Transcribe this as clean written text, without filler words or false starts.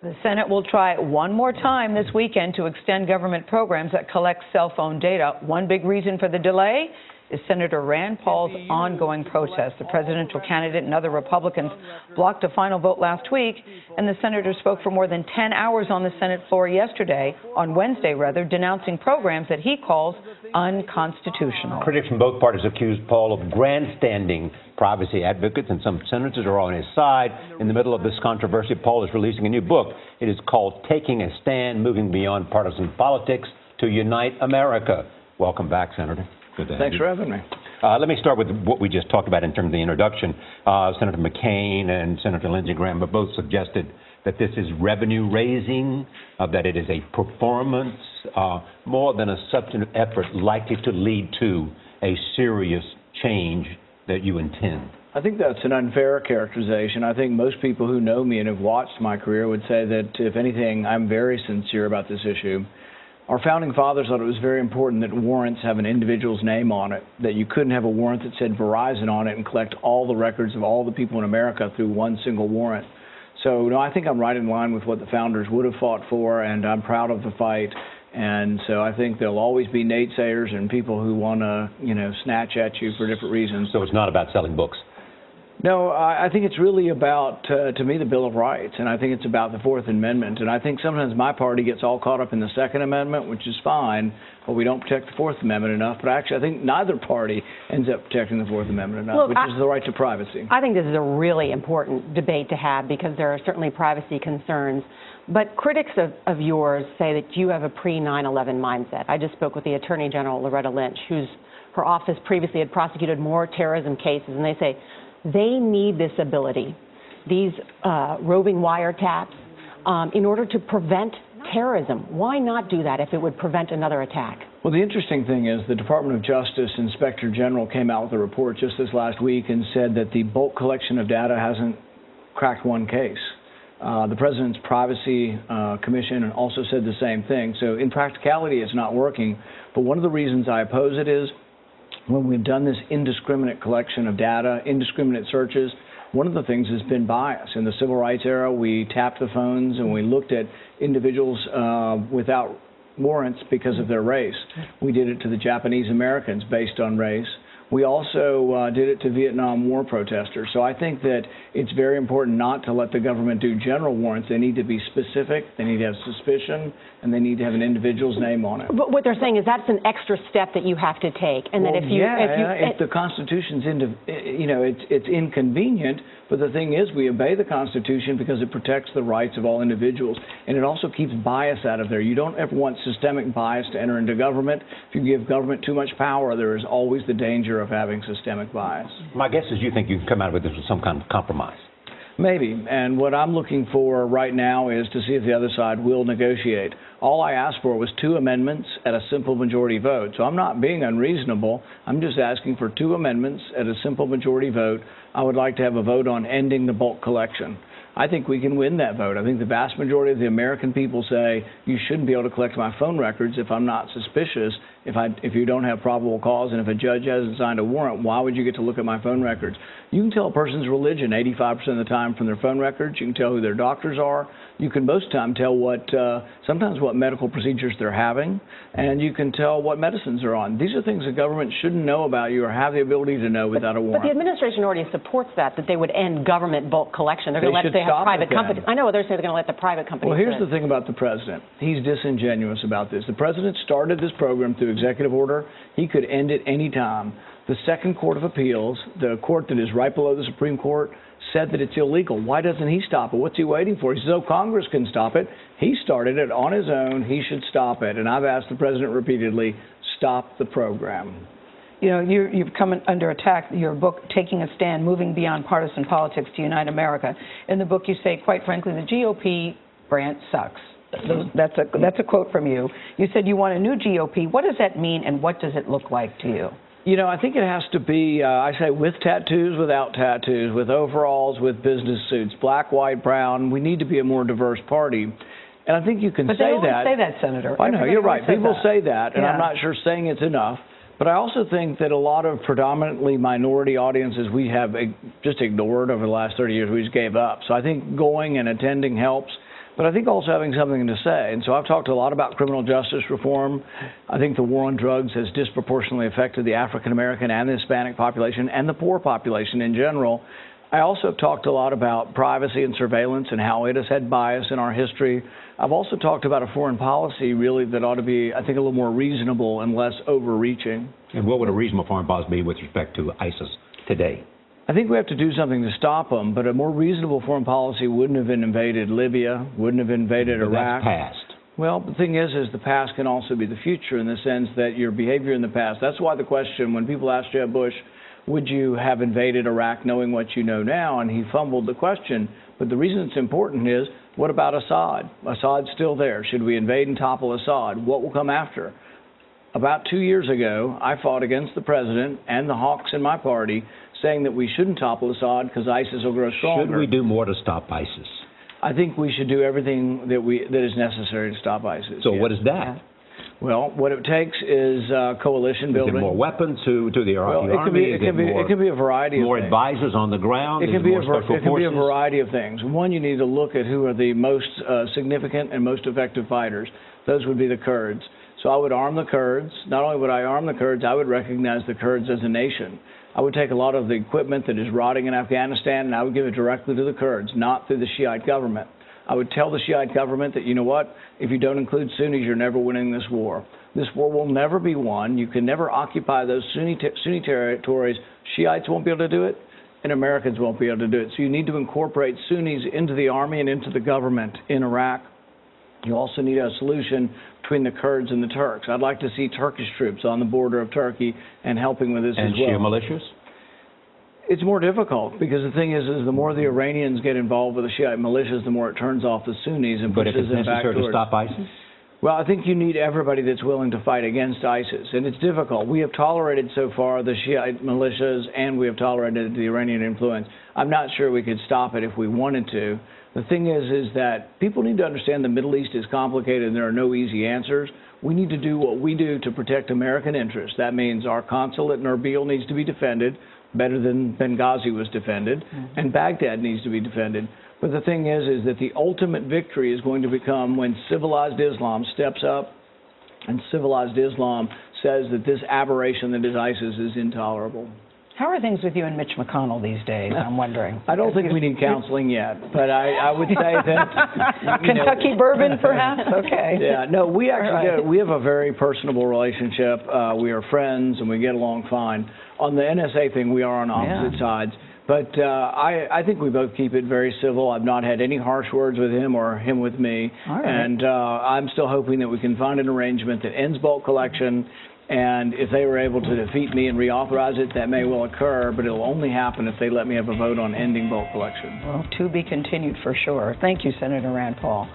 The Senate will try one more time this weekend to extend government programs that collect cell phone data. One big reason for the delay is Senator Rand Paul's ongoing protest. The presidential candidate and other Republicans blocked a final vote last week, and the senator spoke for more than 10 hours on the Senate floor on Wednesday, denouncing programs that he calls unconstitutional. Critics from both parties accused Paul of grandstanding. Privacy advocates and some senators are on his side. In the middle of this controversy, Paul is releasing a new book. It is called Taking a Stand, Moving Beyond Partisan Politics to Unite America. Welcome back, Senator. Good to have you. Thanks for having me. Let me start with what we just talked about in terms of the introduction. Senator McCain and Senator Lindsey Graham have both suggested that this is revenue-raising, that it is a performance, more than a substantive effort likely to lead to a serious change that you intend. I think that's an unfair characterization. I think most people who know me and have watched my career would say that, if anything, I'm very sincere about this issue. Our founding fathers thought it was very important that warrants have an individual's name on it, that you couldn't have a warrant that said Verizon on it and collect all the records of all the people in America through one single warrant. So, no, I think I'm right in line with what the founders would have fought for, and I'm proud of the fight. And so I think there'll always be naysayers and people who want to, snatch at you for different reasons. So it's not about selling books? No, I think it's really about, to me, the Bill of Rights, and I think it's about the Fourth Amendment. And I think sometimes my party gets all caught up in the Second Amendment, which is fine, but we don't protect the Fourth Amendment enough. But actually, I think neither party ends up protecting the Fourth Amendment enough, which is the right to privacy. I think this is a really important debate to have because there are certainly privacy concerns. But critics of yours say that you have a pre-9/11 mindset. I just spoke with the Attorney General, Loretta Lynch, her office previously had prosecuted more terrorism cases, and they say they need this ability, these roving wiretaps, in order to prevent terrorism. Why not do that if it would prevent another attack? Well, the interesting thing is the Department of Justice Inspector General came out with a report just this last week and said that the bulk collection of data hasn't cracked one case. The President's Privacy Commission also said the same thing. So in practicality, it's not working. But one of the reasons I oppose it is when we've done this indiscriminate collection of data, indiscriminate searches, one of the things has been bias. In the civil rights era, we tapped the phones and we looked at individuals without warrants because of their race. We did it to the Japanese Americans based on race. We also did it to Vietnam War protesters. So I think that it's very important not to let the government do general warrants. They need to be specific, they need to have suspicion, and they need to have an an individual's name on it. But what they're saying is that's an extra step that you have to take, and that if the Constitution's it's inconvenient. But the thing is, we obey the Constitution because it protects the rights of all individuals, and it also keeps bias out of there. You don't ever want systemic bias to enter into government. If you give government too much power, there is always the danger of having systemic bias. My guess is you think you can come out with this with some kind of compromise. Maybe, and what I'm looking for right now is to see if the other side will negotiate. All I asked for was 2 amendments at a simple majority vote. So I'm not being unreasonable. I'm just asking for 2 amendments at a simple majority vote. I would like to have a vote on ending the bulk collection. I think we can win that vote. I think the vast majority of the American people say you shouldn't be able to collect my phone records if I'm not suspicious, if you don't have probable cause, and if a judge hasn't signed a warrant, why would you get to look at my phone records? You can tell a person's religion 85% of the time from their phone records. You can tell who their doctors are. You can most of the time tell sometimes what medical procedures they're having, and you can tell what medicines they're on. These are things the government shouldn't know about you or have the ability to know without a warrant. But the administration already supports that they would end government bulk collection. They're going to have private companies. I know they're saying they're going to let the private companies. Well, here's the thing about the president. He's disingenuous about this. The president started this program through executive order. He could end it any time. The Second Court of Appeals, the court that is right below the Supreme Court, said that it's illegal. Why doesn't he stop it? What's he waiting for? He says, oh, Congress can stop it. He started it on his own. He should stop it. And I've asked the president repeatedly, stop the program. You know, you've come under attack, your book, Taking a Stand, Moving Beyond Partisan Politics to Unite America. In the book, you say, quite frankly, the GOP brand sucks. That's a quote from you. You said you want a new GOP. What does that mean, and what does it look like to you? You know, I think it has to be, I say, with tattoos, without tattoos, with overalls, with business suits, black, white, brown. We need to be a more diverse party. And I think you can say that. But they always say that, Senator. I know, you're right. People say that, and I'm not sure saying it's enough. But I also think that a lot of predominantly minority audiences we have just ignored over the last 30 years. We just gave up. So I think going and attending helps. but I think also having something to say. And so I've talked a lot about criminal justice reform. I think the war on drugs has disproportionately affected the African American and the Hispanic population and the poor population in general. I also have talked a lot about privacy and surveillance and how it has had bias in our history. I've also talked about a foreign policy really that ought to be, I think, a little more reasonable and less overreaching. And what would a reasonable foreign policy be with respect to ISIS today? I think we have to do something to stop them, but a more reasonable foreign policy wouldn't have invaded Libya, wouldn't have invaded Iraq. That's past. Well, the thing is the past can also be the future in the sense that your behavior in the past. That's why the question, when people asked Jeb Bush, would you have invaded Iraq knowing what you know now? And he fumbled the question. But the reason it's important is, what about Assad? Assad's still there. Should we invade and topple Assad? What will come after? About 2 years ago, I fought against the president and the hawks in my party, saying that we shouldn't topple Assad because ISIS will grow stronger. Should we do more to stop ISIS? I think we should do everything that is necessary to stop ISIS. So what is that? Well, what it takes is coalition building. Is it more weapons to the Iraqi army? It can be a variety of things. More advisors on the ground? It can be a variety of things. One, you need to look at who are the most significant and most effective fighters. Those would be the Kurds. So I would arm the Kurds. Not only would I arm the Kurds, I would recognize the Kurds as a nation. I would take a lot of the equipment that is rotting in Afghanistan and I would give it directly to the Kurds, not through the Shiite government. I would tell the Shiite government that, you know what, if you don't include Sunnis, you're never winning this war. This war will never be won. You can never occupy those Sunni territories. Shiites won't be able to do it, and Americans won't be able to do it. So you need to incorporate Sunnis into the army and into the government in Iraq. You also need a solution between the Kurds and the Turks. I'd like to see Turkish troops on the border of Turkey and helping with this as well. And Shia militias? It's more difficult because the thing is the more the Iranians get involved with the Shiite militias, the more it turns off the Sunnis and pushes them back towards. But if it's necessary to stop ISIS? Well, I think you need everybody that's willing to fight against ISIS, and it's difficult. We have tolerated so far the Shiite militias, and we have tolerated the Iranian influence. I'm not sure we could stop it if we wanted to. The thing is that people need to understand the Middle East is complicated and there are no easy answers. We need to do what we do to protect American interests. That means our consulate in Erbil needs to be defended better than Benghazi was defended, and Baghdad needs to be defended. But the thing is that the ultimate victory is going to become when civilized Islam steps up and civilized Islam says that this aberration that is ISIS is intolerable. How are things with you and Mitch McConnell these days, I'm wondering? I don't think we need counseling yet, but I would say that... Kentucky bourbon, perhaps? Okay. Yeah, no, we actually we have a very personable relationship. We are friends, and we get along fine. On the NSA thing, we are on opposite sides. But I think we both keep it very civil. I've not had any harsh words with him or him with me. All right. And I'm still hoping that we can find an arrangement that ends bulk collection. And if they were able to defeat me and reauthorize it, that may well occur, but it'll only happen if they let me have a vote on ending bulk collection. Well, to be continued for sure. Thank you, Senator Rand Paul.